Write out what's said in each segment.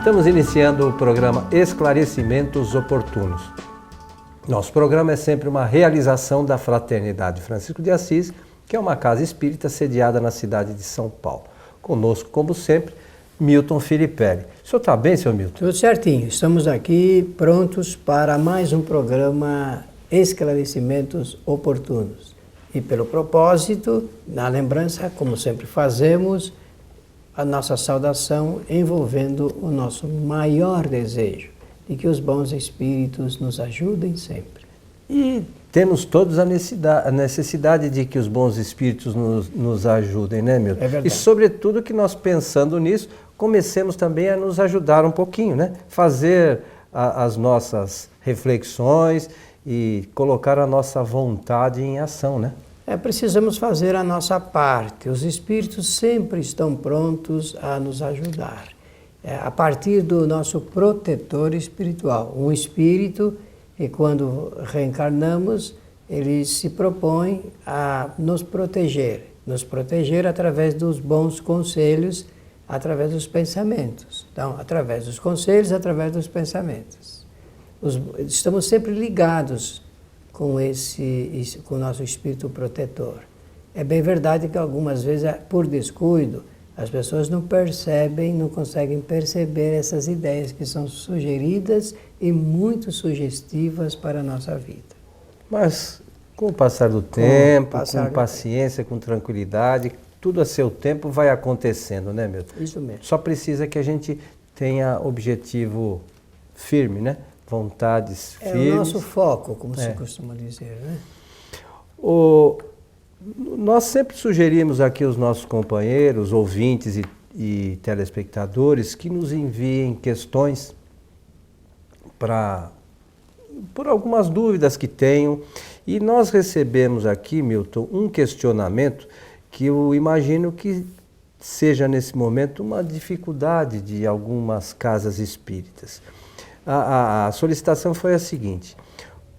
Estamos iniciando o programa Esclarecimentos Oportunos. Nosso programa é sempre uma realização da Fraternidade Francisco de Assis, que é uma casa espírita sediada na cidade de São Paulo. Conosco, como sempre, Milton Filipelli. O senhor está bem, senhor Milton? Tudo certinho. Estamos aqui prontos para mais um programa Esclarecimentos Oportunos. E pelo propósito, na lembrança, como sempre fazemos, a nossa saudação envolvendo o nosso maior desejo de que os bons espíritos nos ajudem sempre. E temos todos a necessidade de que os bons espíritos nos ajudem, né, Milton? É verdade. E sobretudo que nós, pensando nisso, comecemos também a nos ajudar um pouquinho, né? Fazer as nossas reflexões e colocar a nossa vontade em ação, né? Precisamos fazer a nossa parte. Os espíritos sempre estão prontos a nos ajudar. A partir do nosso protetor espiritual. Um espírito, e quando reencarnamos, ele se propõe a nos proteger através dos bons conselhos, através dos pensamentos. Então, através dos conselhos, através dos pensamentos. Estamos sempre ligados com o nosso espírito protetor. É bem verdade que algumas vezes, por descuido, as pessoas não percebem, não conseguem perceber essas ideias que são sugeridas e muito sugestivas para a nossa vida. Mas com o passar do tempo, com paciência, com tranquilidade, tudo a seu tempo vai acontecendo, né, Milton? Isso mesmo. Só precisa que a gente tenha objetivo firme, né? Vontades firmes. É o nosso foco, como se costuma dizer, né? Nós sempre sugerimos aqui aos nossos companheiros, ouvintes e telespectadores que nos enviem questões por algumas dúvidas que tenham. E nós recebemos aqui, Milton, um questionamento que eu imagino que seja nesse momento uma dificuldade de algumas casas espíritas. A solicitação foi a seguinte: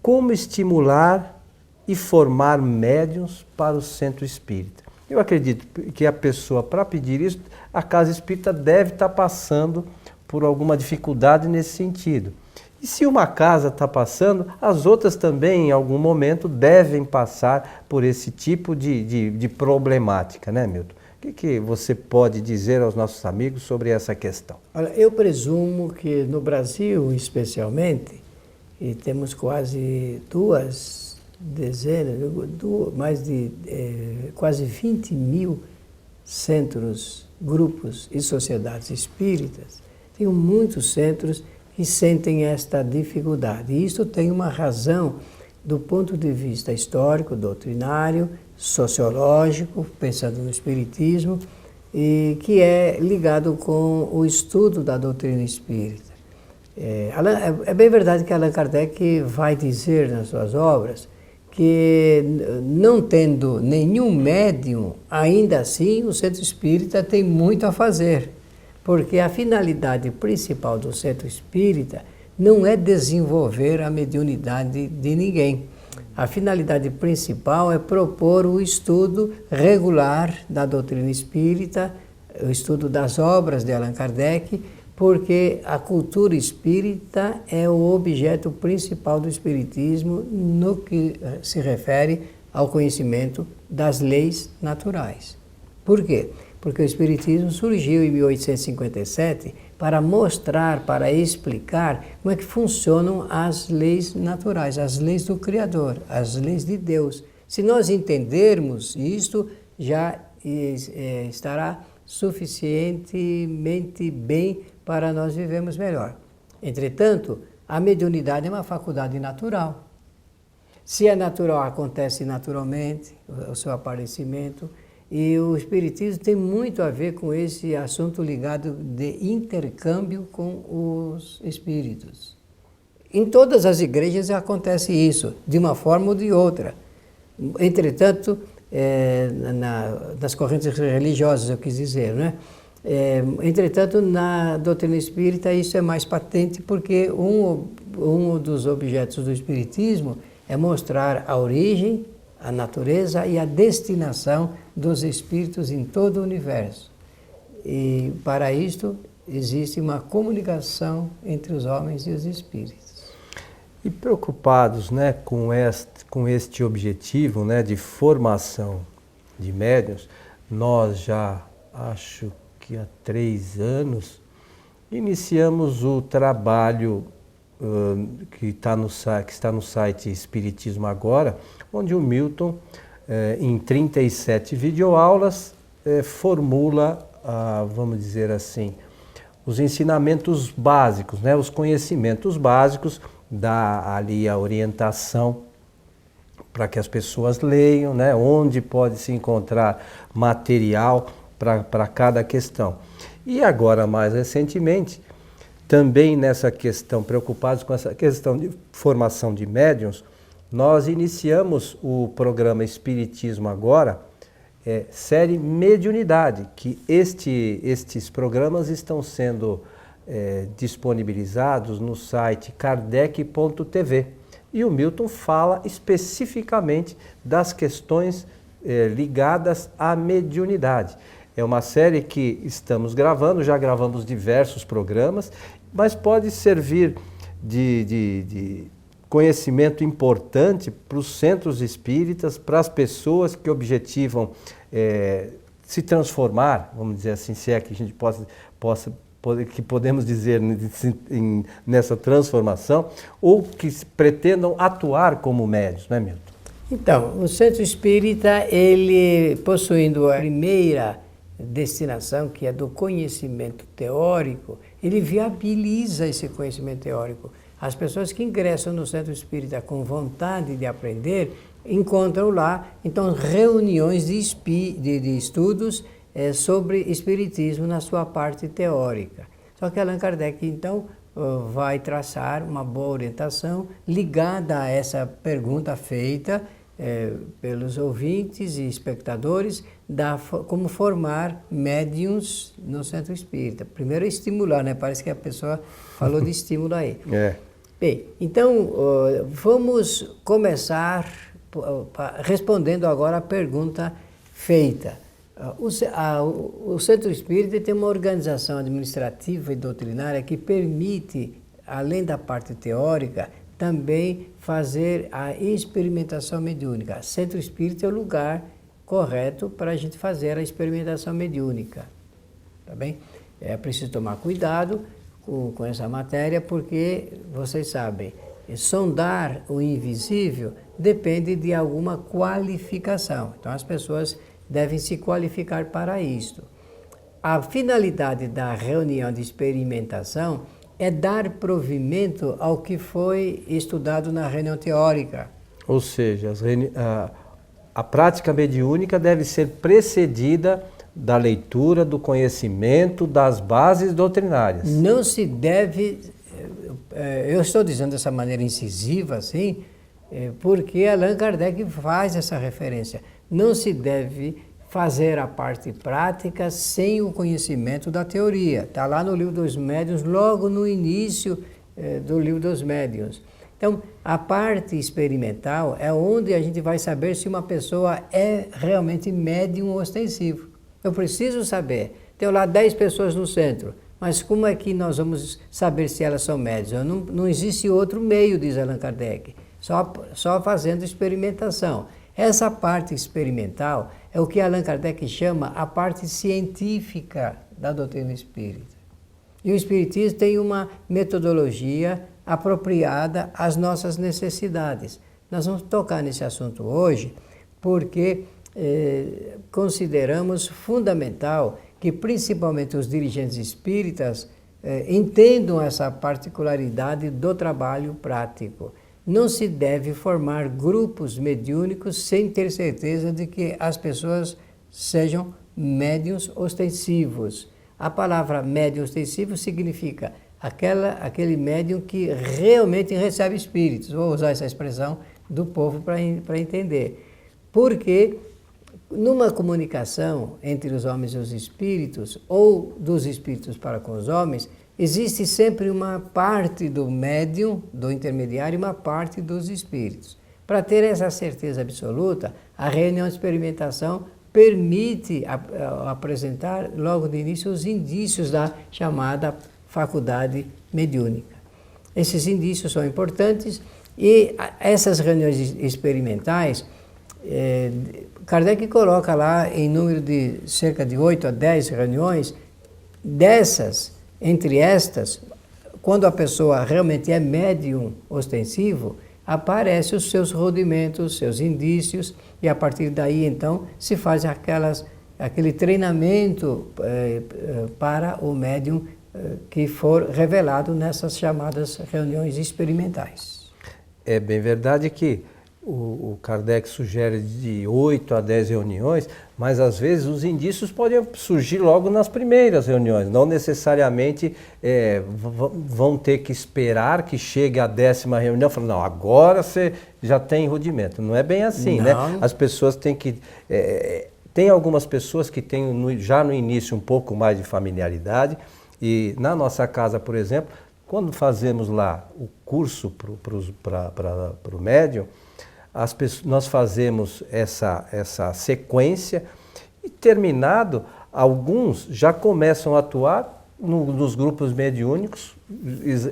como estimular e formar médiuns para o centro espírita? Eu acredito que a pessoa, para pedir isso, a casa espírita deve estar passando por alguma dificuldade nesse sentido. E se uma casa está passando, as outras também, em algum momento, devem passar por esse tipo de problemática, né, Milton? O que você pode dizer aos nossos amigos sobre essa questão? Olha, eu presumo que no Brasil, especialmente, e temos quase duas dezenas, quase 20 mil centros, grupos e sociedades espíritas, tem muitos centros que sentem esta dificuldade. E isso tem uma razão do ponto de vista histórico, doutrinário, sociológico, pensando no espiritismo, e que é ligado com o estudo da doutrina espírita. É bem verdade que Allan Kardec vai dizer nas suas obras que, não tendo nenhum médium, ainda assim o centro espírita tem muito a fazer, porque a finalidade principal do centro espírita não é desenvolver a mediunidade de ninguém. A finalidade principal é propor o estudo regular da doutrina espírita, o estudo das obras de Allan Kardec, porque a cultura espírita é o objeto principal do espiritismo no que se refere ao conhecimento das leis naturais. Por quê? Porque o espiritismo surgiu em 1857 para mostrar, para explicar como é que funcionam as leis naturais, as leis do Criador, as leis de Deus. Se nós entendermos isto, já estará suficientemente bem para nós vivermos melhor. Entretanto, a mediunidade é uma faculdade natural. Se é natural, acontece naturalmente o seu aparecimento. E o espiritismo tem muito a ver com esse assunto ligado de intercâmbio com os espíritos. Em todas as igrejas acontece isso, de uma forma ou de outra. Entretanto, nas correntes religiosas, eu quis dizer, né? Entretanto, na doutrina espírita isso é mais patente, porque um dos objetos do espiritismo é mostrar a origem, a natureza e a destinação dos espíritos em todo o universo. E para isto existe uma comunicação entre os homens e os espíritos. E preocupados, né, com este objetivo, né, de formação de médiuns, nós já, acho que há 3 anos, iniciamos o trabalho que está no site Espiritismo Agora, onde o Milton, em 37 videoaulas, formula, vamos dizer assim, os ensinamentos básicos, né, os conhecimentos básicos, dá ali a orientação para que as pessoas leiam, né, onde pode se encontrar material para cada questão. E agora, mais recentemente, também nessa questão, preocupados com essa questão de formação de médiuns, nós iniciamos o programa Espiritismo Agora, série Mediunidade, que estes programas estão sendo disponibilizados no site kardec.tv. E o Milton fala especificamente das questões ligadas à mediunidade. É uma série que estamos gravando, já gravamos diversos programas, mas pode servir de conhecimento importante para os centros espíritas, para as pessoas que objetivam se transformar, vamos dizer assim, se é que a gente que podemos dizer nessa transformação, ou que pretendam atuar como médiuns, não é, Milton? Então, o centro espírita, ele possuindo a primeira destinação, que é do conhecimento teórico, ele viabiliza esse conhecimento teórico. As pessoas que ingressam no centro espírita com vontade de aprender, encontram lá, então, reuniões de estudos sobre espiritismo na sua parte teórica. Só que Allan Kardec, então, vai traçar uma boa orientação ligada a essa pergunta feita pelos ouvintes e espectadores, como formar médiuns no centro espírita. Primeiro estimular, né? Parece que a pessoa falou de estímulo aí. Bem, então vamos começar respondendo agora a pergunta feita. O centro espírita tem uma organização administrativa e doutrinária que permite, além da parte teórica, também fazer a experimentação mediúnica. Centro espírita é o lugar correto para a gente fazer a experimentação mediúnica. Tá bem? É preciso tomar cuidado com essa matéria, porque vocês sabem, sondar o invisível depende de alguma qualificação. Então as pessoas devem se qualificar para isto. A finalidade da reunião de experimentação é dar provimento ao que foi estudado na reunião teórica. Ou seja, a prática mediúnica deve ser precedida da leitura, do conhecimento, das bases doutrinárias. Não se deve, eu estou dizendo dessa maneira incisiva assim, porque Allan Kardec faz essa referência. Não se deve fazer a parte prática sem o conhecimento da teoria. Está lá no Livro dos Médiuns, logo no início do Livro dos Médiuns. Então, a parte experimental é onde a gente vai saber se uma pessoa é realmente médium ostensivo. Eu preciso saber. Tenho lá 10 pessoas no centro, mas como é que nós vamos saber se elas são médiums? Não existe outro meio, diz Allan Kardec, só fazendo experimentação. Essa parte experimental é o que Allan Kardec chama a parte científica da doutrina espírita. E o espiritismo tem uma metodologia apropriada às nossas necessidades. Nós vamos tocar nesse assunto hoje porque consideramos fundamental que principalmente os dirigentes espíritas entendam essa particularidade do trabalho prático. Não se deve formar grupos mediúnicos sem ter certeza de que as pessoas sejam médiuns ostensivos. A palavra médium ostensivo significa aquele médium que realmente recebe espíritos. Vou usar essa expressão do povo para entender. Porque numa comunicação entre os homens e os espíritos, ou dos espíritos para com os homens, existe sempre uma parte do médium, do intermediário, e uma parte dos espíritos. Para ter essa certeza absoluta, a reunião de experimentação permite apresentar logo de início os indícios da chamada faculdade mediúnica. Esses indícios são importantes e essas reuniões experimentais, Kardec coloca lá em número de cerca de 8 a 10 reuniões. Dessas, entre estas, quando a pessoa realmente é médium ostensivo, aparecem os seus rudimentos, seus indícios, e a partir daí, então, se faz aquele treinamento para o médium que for revelado nessas chamadas reuniões experimentais. É bem verdade que o Kardec sugere de 8 a 10 reuniões, mas às vezes os indícios podem surgir logo nas primeiras reuniões, não necessariamente vão ter que esperar que chegue a 10ª reunião, falando, não, agora você já tem rudimento. Não é bem assim, não, né? As pessoas têm que... tem algumas pessoas que têm já no início um pouco mais de familiaridade, e na nossa casa, por exemplo, quando fazemos lá o curso para o médium, nós fazemos essa sequência e, terminado, alguns já começam a atuar nos grupos mediúnicos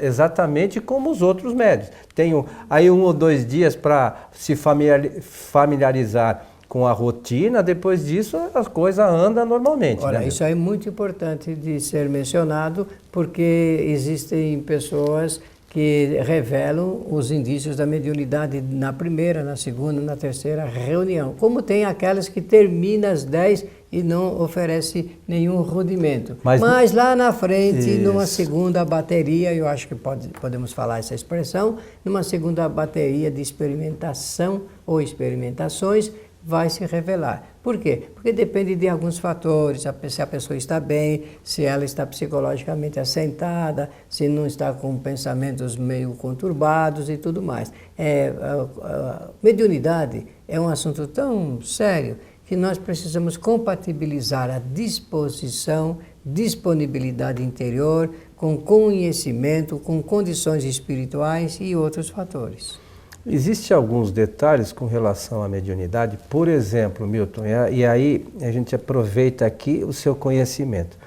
exatamente como os outros médios. Tem aí 1 ou 2 dias para se familiarizar com a rotina, depois disso a coisa anda normalmente. Olha, né? Isso é muito importante de ser mencionado, porque existem pessoas que revelam os indícios da mediunidade na primeira, na segunda, na terceira reunião. Como tem aquelas que terminam às 10 e não oferece nenhum rudimento. Mas lá na frente, numa segunda bateria, eu acho que podemos falar essa expressão, numa segunda bateria de experimentação ou experimentações, vai se revelar. Por quê? Porque depende de alguns fatores, se a pessoa está bem, se ela está psicologicamente assentada, se não está com pensamentos meio conturbados e tudo mais. A mediunidade é um assunto tão sério que nós precisamos compatibilizar a disposição, disponibilidade interior, com conhecimento, com condições espirituais e outros fatores. Existem alguns detalhes com relação à mediunidade, por exemplo, Milton, e aí a gente aproveita aqui o seu conhecimento.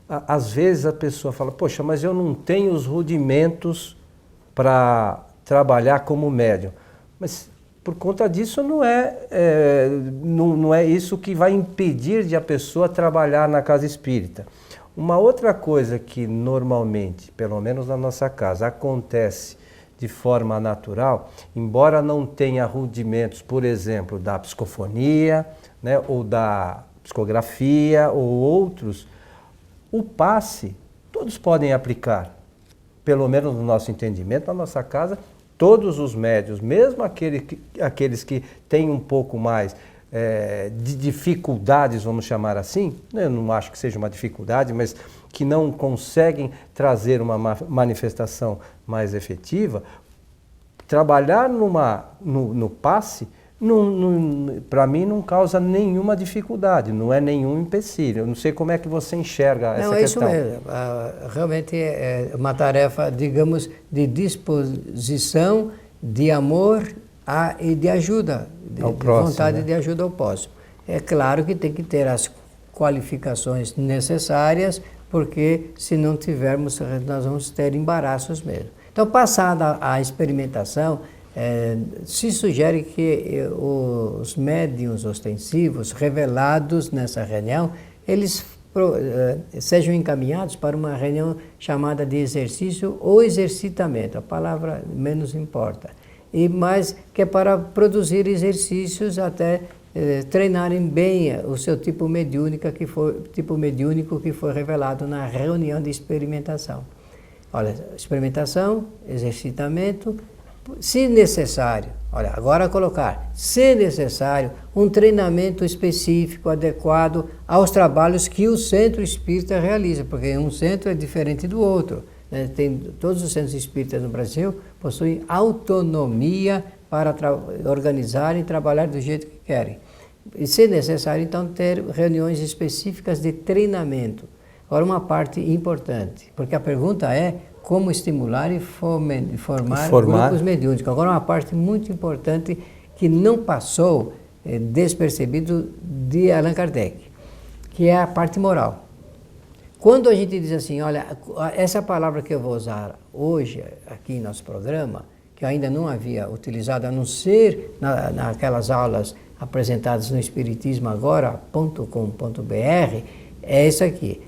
Às vezes a pessoa fala, poxa, mas eu não tenho os rudimentos para trabalhar como médium. Mas por conta disso não é isso que vai impedir de a pessoa trabalhar na casa espírita. Uma outra coisa que normalmente, pelo menos na nossa casa, acontece de forma natural, embora não tenha rudimentos, por exemplo, da psicofonia, né, ou da psicografia, ou outros, o passe todos podem aplicar. Pelo menos no nosso entendimento, na nossa casa, todos os médios, mesmo aqueles que têm um pouco mais de dificuldades, vamos chamar assim, eu não acho que seja uma dificuldade, mas que não conseguem trazer uma manifestação mais efetiva, trabalhar no passe, para mim não causa nenhuma dificuldade, não é nenhum empecilho. Eu não sei como é que você enxerga essa questão. Não, é isso mesmo. Realmente é uma tarefa, digamos, de disposição, de amor e de ajuda, de vontade, né? De ajuda ao próximo. É claro que tem que ter as qualificações necessárias, porque se não tivermos, nós vamos ter embaraços mesmo. Então, passada a experimentação, se sugere que os médiuns ostensivos revelados nessa reunião, eles sejam encaminhados para uma reunião chamada de exercício ou exercitamento, a palavra menos importa, mas que é para produzir exercícios até treinarem bem o seu tipo mediúnico que foi revelado na reunião de experimentação. Olha, experimentação, exercitamento, se necessário, olha, agora colocar, se necessário, um treinamento específico, adequado aos trabalhos que o centro espírita realiza, porque um centro é diferente do outro, né? Todos os centros espíritas no Brasil possuem autonomia para organizar e trabalhar do jeito que querem. E se necessário, então, ter reuniões específicas de treinamento. Agora, uma parte importante, porque a pergunta é como estimular e formar grupos mediúnicos. Agora, uma parte muito importante que não passou despercebido de Allan Kardec, que é a parte moral. Quando a gente diz assim, olha, essa palavra que eu vou usar hoje aqui em nosso programa, que eu ainda não havia utilizado, a não ser naquelas aulas apresentadas no espiritismoagora.com.br, é isso aqui.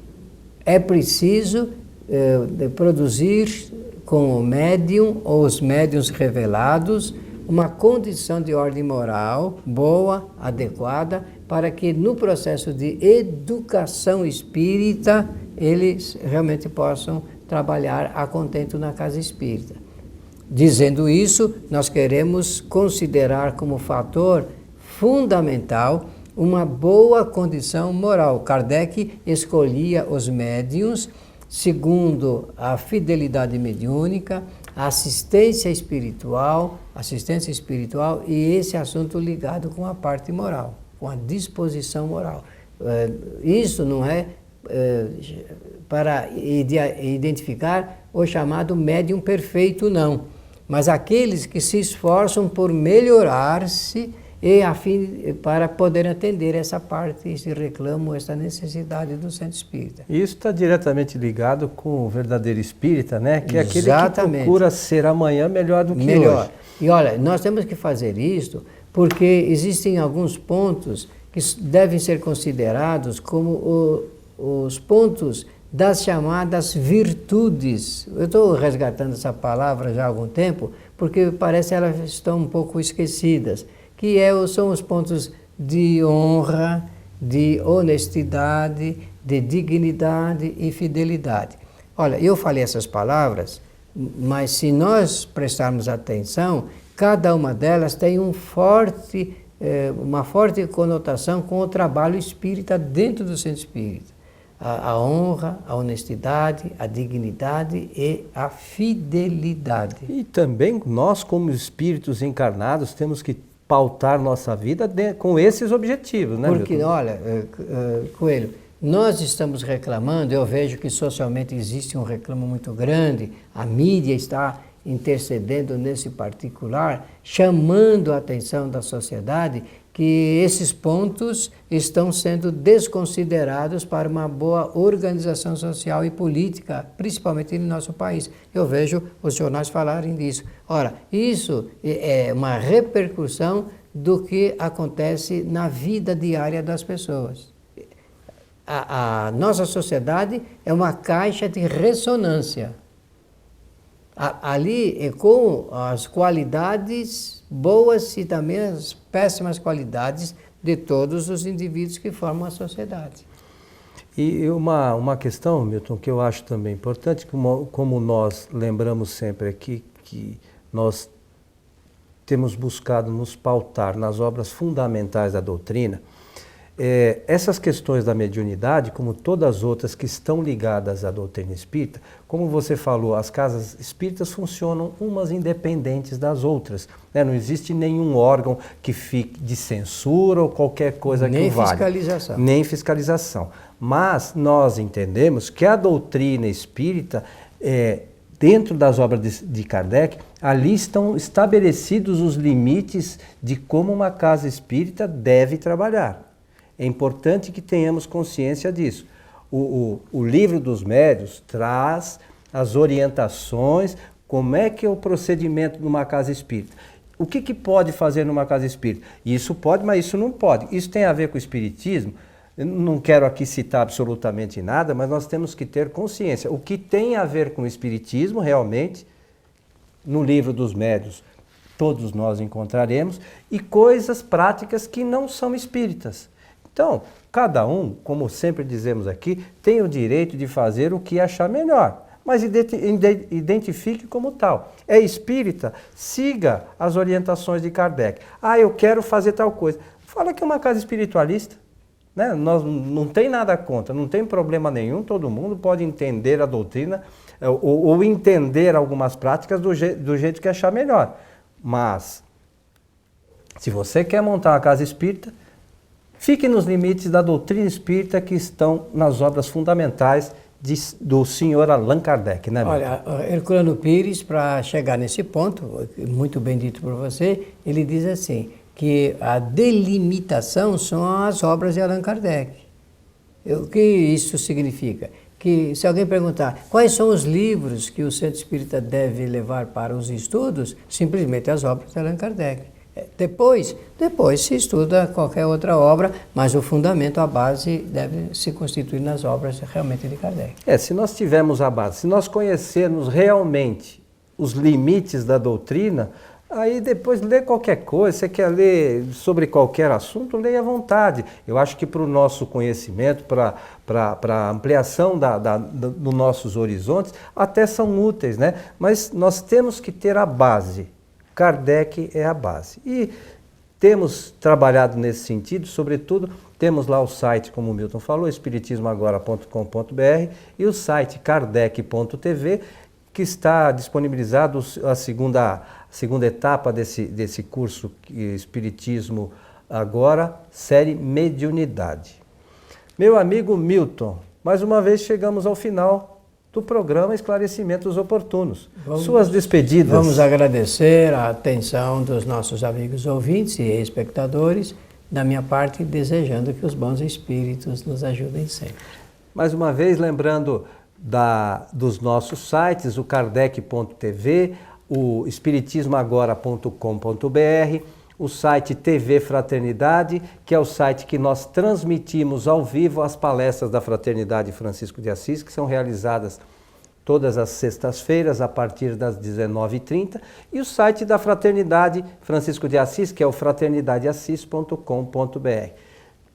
É preciso produzir com o médium ou os médiuns revelados uma condição de ordem moral boa, adequada, para que no processo de educação espírita eles realmente possam trabalhar a contento na casa espírita. Dizendo isso, nós queremos considerar como fator fundamental uma boa condição moral. Kardec escolhia os médiuns segundo a fidelidade mediúnica, a assistência espiritual e esse assunto ligado com a parte moral, com a disposição moral. Isso não é para identificar o chamado médium perfeito, não, mas aqueles que se esforçam por melhorar-se e para poder atender essa parte, esse reclamo, essa necessidade do centro espírita. Isso está diretamente ligado com o verdadeiro espírita, né? Que é aquele Exatamente. Que procura ser amanhã melhor do que hoje. E olha, nós temos que fazer isto porque existem alguns pontos que devem ser considerados como os pontos das chamadas virtudes. Eu estou resgatando essa palavra já há algum tempo, porque parece que elas estão um pouco esquecidas, que são os pontos de honra, de honestidade, de dignidade e fidelidade. Olha, eu falei essas palavras, mas se nós prestarmos atenção, cada uma delas tem uma forte conotação com o trabalho espírita dentro do centro espírita. A honra, a honestidade, a dignidade e a fidelidade. E também nós, como espíritos encarnados, temos que pautar nossa vida com esses objetivos, né? Porque, olha, Coelho, nós estamos reclamando, eu vejo que socialmente existe um reclamo muito grande, a mídia está intercedendo nesse particular, chamando a atenção da sociedade que esses pontos estão sendo desconsiderados para uma boa organização social e política, principalmente no nosso país. Eu vejo os jornais falarem disso. Ora, isso é uma repercussão do que acontece na vida diária das pessoas. A nossa sociedade é uma caixa de ressonância. Ali é com as qualidades boas e também as péssimas qualidades de todos os indivíduos que formam a sociedade. E uma questão, Milton, que eu acho também importante, como nós lembramos sempre aqui, que nós temos buscado nos pautar nas obras fundamentais da doutrina, essas questões da mediunidade, como todas as outras que estão ligadas à doutrina espírita, como você falou, as casas espíritas funcionam umas independentes das outras, né? Não existe nenhum órgão que fique de censura ou qualquer coisa que o valha. Fiscalização. Nem fiscalização. Mas nós entendemos que a doutrina espírita, dentro das obras de Kardec, ali estão estabelecidos os limites de como uma casa espírita deve trabalhar. É importante que tenhamos consciência disso. O livro dos médiuns traz as orientações, como é que é o procedimento numa casa espírita. O que pode fazer numa casa espírita? Isso pode, mas isso não pode. Isso tem a ver com o espiritismo. Eu não quero aqui citar absolutamente nada, mas nós temos que ter consciência. O que tem a ver com o espiritismo, realmente, no livro dos médiuns, todos nós encontraremos, e coisas práticas que não são espíritas. Então, cada um, como sempre dizemos aqui, tem o direito de fazer o que achar melhor, mas identifique como tal. É espírita, siga as orientações de Kardec. Eu quero fazer tal coisa. Fala que é uma casa espiritualista, né? Nós não tem nada contra, não tem problema nenhum, todo mundo pode entender a doutrina ou entender algumas práticas do jeito que achar melhor. Mas, se você quer montar uma casa espírita, fique nos limites da doutrina espírita que estão nas obras fundamentais do senhor Allan Kardec, né? Olha, Herculano Pires, para chegar nesse ponto, muito bem dito por você, ele diz assim, que a delimitação são as obras de Allan Kardec. O que isso significa? Que se alguém perguntar quais são os livros que o Centro Espírita deve levar para os estudos, simplesmente as obras de Allan Kardec. Depois se estuda qualquer outra obra, mas o fundamento, a base, deve se constituir nas obras realmente de Kardec. Se nós tivermos a base, se nós conhecermos realmente os limites da doutrina, aí depois lê qualquer coisa, você quer ler sobre qualquer assunto, leia à vontade. Eu acho que para o nosso conhecimento, para a ampliação dos nossos horizontes, até são úteis, né? Mas nós temos que ter a base. Kardec é a base. E temos trabalhado nesse sentido, sobretudo, temos lá o site, como o Milton falou, espiritismoagora.com.br e o site kardec.tv, que está disponibilizado a segunda etapa desse curso Espiritismo Agora, série Mediunidade. Meu amigo Milton, mais uma vez chegamos ao final do programa Esclarecimentos Oportunos. Suas despedidas. Vamos agradecer a atenção dos nossos amigos ouvintes e espectadores, da minha parte desejando que os bons espíritos nos ajudem sempre. Mais uma vez, lembrando dos nossos sites, o kardec.tv, o espiritismoagora.com.br, o site TV Fraternidade, que é o site que nós transmitimos ao vivo as palestras da Fraternidade Francisco de Assis, que são realizadas todas as sextas-feiras a partir das 19h30, e o site da Fraternidade Francisco de Assis, que é o fraternidadeassis.com.br.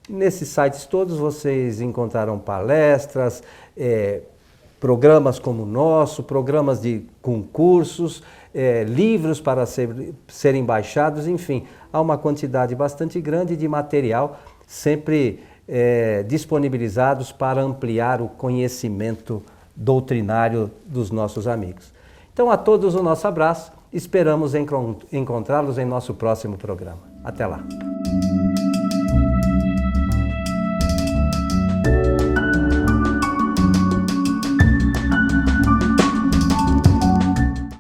Nesses sites todos vocês encontrarão palestras, programas como o nosso, programas de concursos, livros para serem baixados, enfim, há uma quantidade bastante grande de material sempre disponibilizados para ampliar o conhecimento doutrinário dos nossos amigos. Então, a todos o nosso abraço, esperamos encontrá-los em nosso próximo programa. Até lá!